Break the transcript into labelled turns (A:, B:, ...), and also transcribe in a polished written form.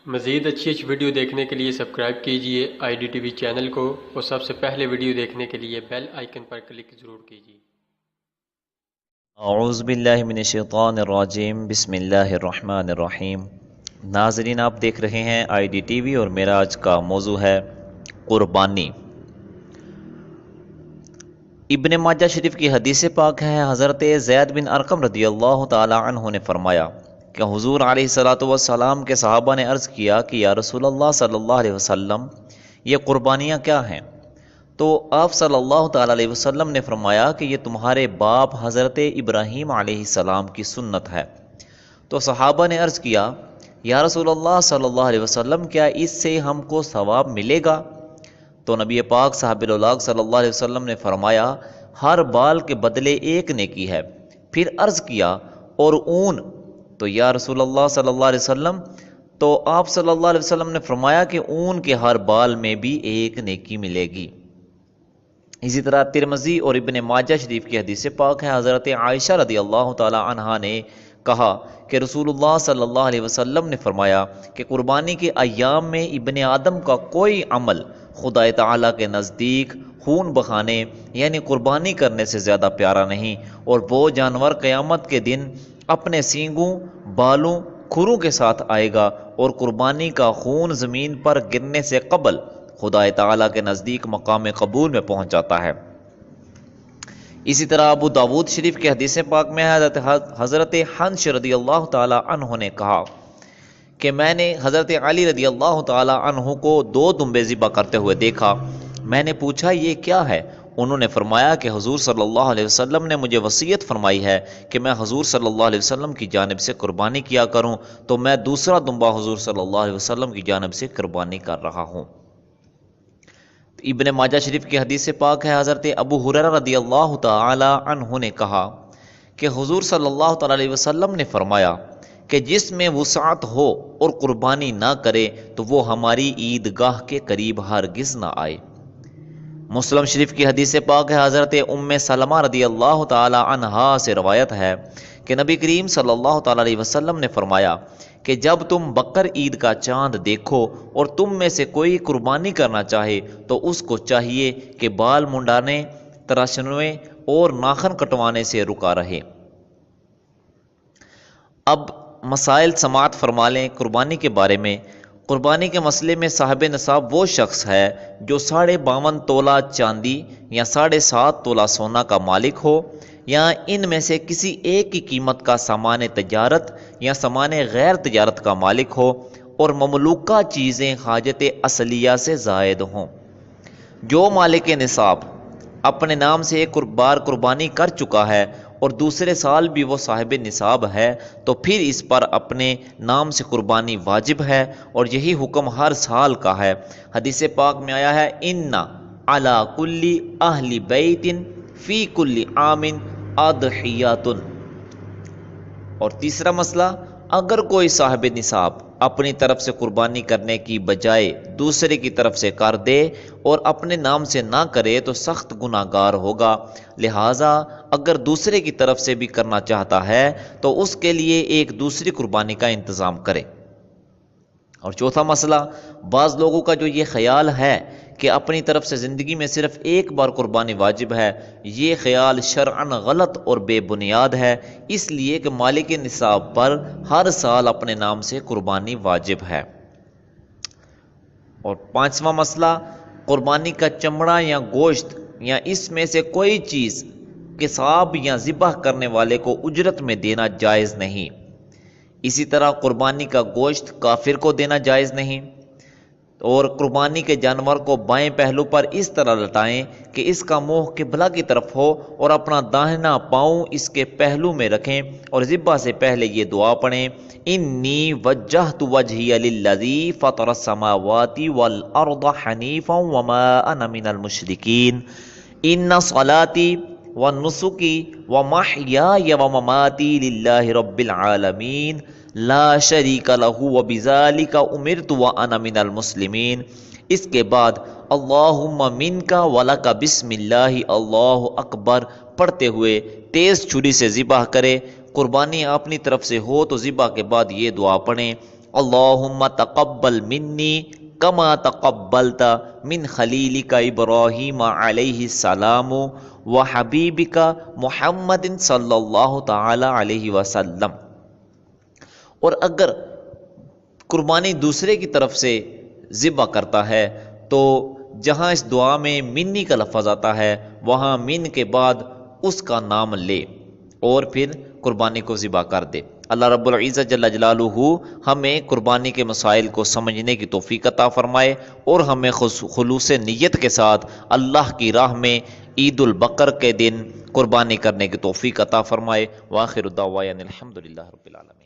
A: مزید اچھی ویڈیو دیکھنے کے لیے سبسکرائب کیجیے IDTV چینل کو اور سب سے پہلے ویڈیو دیکھنے کے لیے بیل آئیکن پر کلک ضرور کیجیے۔
B: اعوذ باللہ من الشیطان الرجیم، بسم اللہ الرحمن الرحیم۔ ناظرین، آپ دیکھ رہے ہیں IDTV اور میرا آج کا موضوع ہے قربانی۔ ابن ماجہ شریف کی حدیث پاک ہے، حضرت زید بن ارقم رضی اللہ تعالی عنہ نے فرمایا کہ حضور علیہ السلام کے صحابہ نے عرض کیا کہ یا رسول اللہ صلی اللہ علیہ وسلم، یہ قربانیاں کیا ہیں؟ تو آپ صلی اللہ تعالی علیہ وسلم نے فرمایا کہ یہ تمہارے باپ حضرت ابراہیم علیہ السلام کی سنت ہے۔ تو صحابہ نے عرض کیا یا رسول اللہ صلی اللہ علیہ وسلم، کیا اس سے ہم کو ثواب ملے گا؟ تو نبی پاک صاحب الولاق صلی اللہ علیہ وسلم نے فرمایا ہر بال کے بدلے ایک نیکی ہے۔ پھر عرض کیا اور اون؟ تو یا رسول اللہ صلی اللہ علیہ وسلم، تو آپ صلی اللہ علیہ وسلم نے فرمایا کہ اون کے ہر بال میں بھی ایک نیکی ملے گی۔ اسی طرح ترمذی اور ابن ماجہ شریف کی حدیث پاک ہے، حضرت عائشہ رضی اللہ تعالی عنہا نے کہا کہ رسول اللہ صلی اللہ علیہ وسلم نے فرمایا کہ قربانی کے ایام میں ابن آدم کا کوئی عمل خدا تعالیٰ کے نزدیک خون بہانے یعنی قربانی کرنے سے زیادہ پیارا نہیں، اور وہ جانور قیامت کے دن اپنے سینگوں، بالوں، کھروں کے ساتھ آئے گا، اور قربانی کا خون زمین پر گرنے سے قبل خدا تعالیٰ کے نزدیک مقام قبول میں پہنچ جاتا ہے۔ اسی طرح ابو داود شریف کے حدیث پاک میں حضرت حنش رضی اللہ تعالی عنہ نے کہا کہ میں نے حضرت علی رضی اللہ تعالی عنہ کو 2 دمبے ذبح کرتے ہوئے دیکھا۔ میں نے پوچھا یہ کیا ہے؟ انہوں نے فرمایا کہ حضور صلی اللہ علیہ وسلم نے مجھے وصیت فرمائی ہے کہ میں حضور صلی اللہ علیہ وسلم کی جانب سے قربانی کیا کروں، تو میں دوسرا دمبا حضور صلی اللہ علیہ وسلم کی جانب سے قربانی کر رہا ہوں۔ ابن ماجہ شریف کی حدیث پاک ہے، حضرت ابو ہریرہ رضی اللہ تعالی عنہ نے کہا کہ حضور صلی اللہ تعالی علیہ وسلم نے فرمایا کہ جس میں وسعت ہو اور قربانی نہ کرے تو وہ ہماری عیدگاہ کے قریب ہرگز نہ آئے۔ مسلم شریف کی حدیث پاک ہے، حضرت ام سلمہ رضی اللہ تعالی عنہا سے روایت ہے کہ نبی کریم صلی اللہ تعالی علیہ وسلم نے فرمایا کہ جب تم بقر عید کا چاند دیکھو اور تم میں سے کوئی قربانی کرنا چاہے تو اس کو چاہیے کہ بال منڈانے، تراشنے اور ناخن کٹوانے سے رکا رہے۔ اب مسائل سماعت فرما لیں قربانی کے بارے میں۔ قربانی کے مسئلے میں صاحب نصاب وہ شخص ہے جو 52.5 تولہ چاندی یا 7.5 تولہ سونا کا مالک ہو، یا ان میں سے کسی ایک کی قیمت کا سامان تجارت یا سامان غیر تجارت کا مالک ہو، اور مملوکہ چیزیں حاجت اصلیہ سے زائد ہوں۔ جو مالک نصاب اپنے نام سے ایک بار قربانی کر چکا ہے اور دوسرے سال بھی وہ صاحب نصاب ہے تو پھر اس پر اپنے نام سے قربانی واجب ہے، اور یہی حکم ہر سال کا ہے۔ حدیث پاک میں آیا ہے ان علی کل اہل بیت فی کل عام اضحیات۔ اور تیسرا مسئلہ، اگر کوئی صاحب نصاب اپنی طرف سے قربانی کرنے کی بجائے دوسرے کی طرف سے کر دے اور اپنے نام سے نہ کرے تو سخت گناہ گار ہوگا، لہٰذا اگر دوسرے کی طرف سے بھی کرنا چاہتا ہے تو اس کے لیے ایک دوسری قربانی کا انتظام کرے۔ اور چوتھا مسئلہ، بعض لوگوں کا جو یہ خیال ہے کہ اپنی طرف سے زندگی میں صرف ایک بار قربانی واجب ہے، یہ خیال شرعاً غلط اور بے بنیاد ہے، اس لیے کہ مالک نصاب پر ہر سال اپنے نام سے قربانی واجب ہے۔ اور 5واں مسئلہ، قربانی کا چمڑا یا گوشت یا اس میں سے کوئی چیز قصاب یا ذبح کرنے والے کو اجرت میں دینا جائز نہیں۔ اسی طرح قربانی کا گوشت کافر کو دینا جائز نہیں، اور قربانی کے جانور کو بائیں پہلو پر اس طرح لٹائیں کہ اس کا منہ قبلہ کی طرف ہو، اور اپنا داہنا پاؤں اس کے پہلو میں رکھیں، اور ذبح سے پہلے یہ دعا پڑھیں انی وجہت وجہی للذی فطر السماوات والارض حنیفا وما انا من المشرکین ان صلاتی ونسکی ومحیای ومماتی للہ رب العالمین لا شریک لہ وبذالک امرت وانا من المسلمین۔ اس کے بعد اللہم منک ولک بسم اللہ اللہ اکبر پڑھتے ہوئے تیز چھری سے ذبح کرے۔ قربانی اپنی طرف سے ہو تو ذبح کے بعد یہ دعا پڑھیں اللہم تقبل منی کما تقبلت من خلیلک ابراہیم علیہ السلام و حبیبک محمد صلی اللہ تعالی علیہ وسلم۔ اور اگر قربانی دوسرے کی طرف سے ذبح کرتا ہے تو جہاں اس دعا میں منی کا لفظ آتا ہے وہاں من کے بعد اس کا نام لے اور پھر قربانی کو ذبح کر دے۔ اللہ رب العزت جل جلالہ ہمیں قربانی کے مسائل کو سمجھنے کی توفیق عطا فرمائے اور ہمیں خلوص نیت کے ساتھ اللہ کی راہ میں عید البقر کے دن قربانی کرنے کی توفیق عطا فرمائے۔ وآخر دعوانا الحمدللہ رب العالمین۔